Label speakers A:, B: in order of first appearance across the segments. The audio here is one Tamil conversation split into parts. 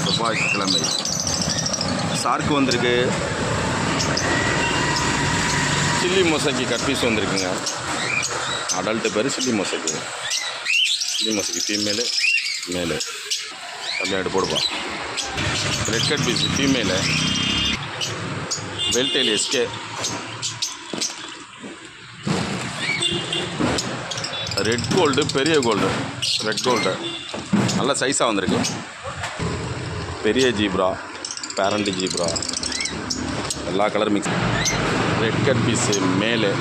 A: செவ்வாய்க்கிழமை சார்க்கு வந்திருக்கு. சில்லி மொசைக்கு கட் பீஸ் வந்திருக்குங்க. Adult pair chilli mosaic. Chilli mosaic female male Tamil Nadu போடுப்பா. Red cut piece female. Veiltail SK. Red gold பெரிய கோல்டு. ரெட் கோல்டு நல்ல சைஸாக வந்திருக்கு. பெரிய ஜீப்ரா, பேரண்ட் ஜீப்ரா, எல்லா colour mix. Red cut piece male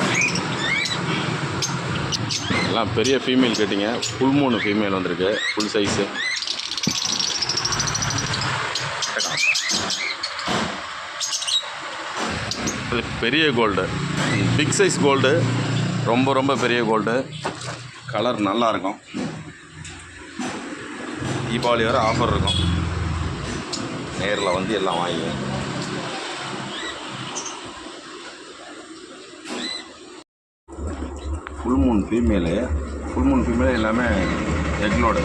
A: எல்லாம் பெரிய ஃபீமேல் கேட்டிங்க. ஃபுல் மூணு ஃபீமேல் வந்திருக்கு. Full size. பெரிய கோல்டு, பிக் சைஸ் கோல்டு, ரொம்ப ரொம்ப பெரிய கோல்டு. கலர் நல்லாயிருக்கும். தீபாவளி வரை ஆஃபர் இருக்கும். நேரில் வந்து எல்லாம் வாங்கி. Full Moon female. Full Moon female எல்லாமே எக்லோடு.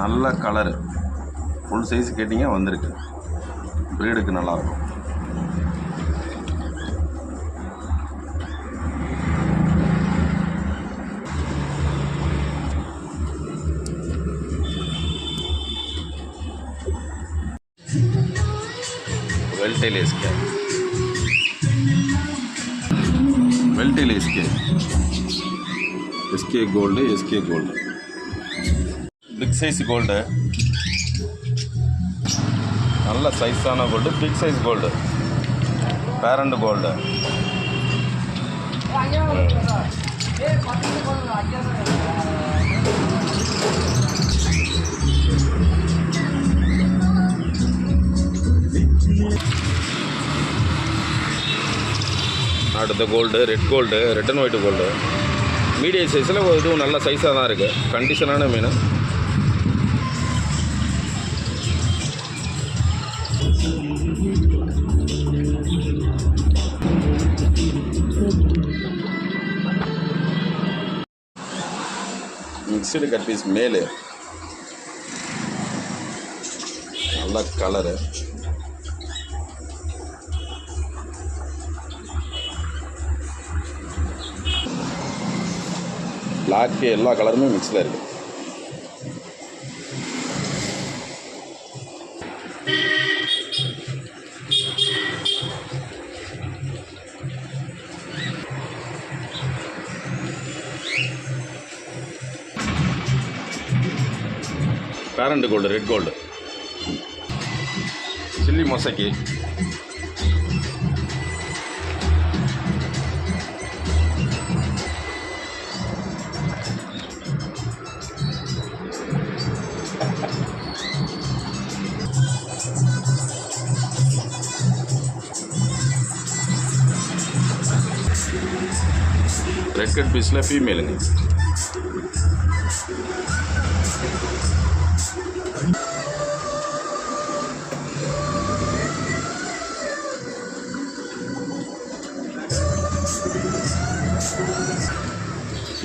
A: நல்ல கலரு. ஃபுல் சைஸ் கேட்டிங்க வந்திருக்கு. ப்ரீடுக்கு நல்லாயிருக்கும். Veiltail SK. Veiltail SK. SK gold. SK gold big size gold. நல்ல சைஸான gold. Big size gold. Parent gold. அடுத்த gold red gold. Red and white gold. Medium சைஸில் இதுவும் நல்ல சைஸாக தான் இருக்குது. கண்டிஷனான மீன். Mixed cut piece male. நல்ல கலரு. பிளாக்கு எல்லா கலருமே மிக்ஸில் இருக்குது. Parent gold. Red gold. Chilli mosaic. Red cut பீஸில் ஃபீமேலுங்க.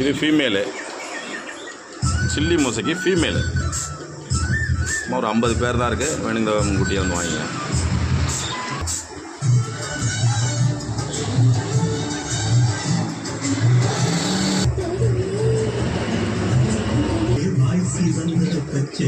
A: இது ஃபீமேலு. Chilli mosaic female. ஒரு 50 பேர் தான் இருக்குது. வேணுங்க முன்கூட்டியே வந்து வாங்கிங்க.
B: பச்சை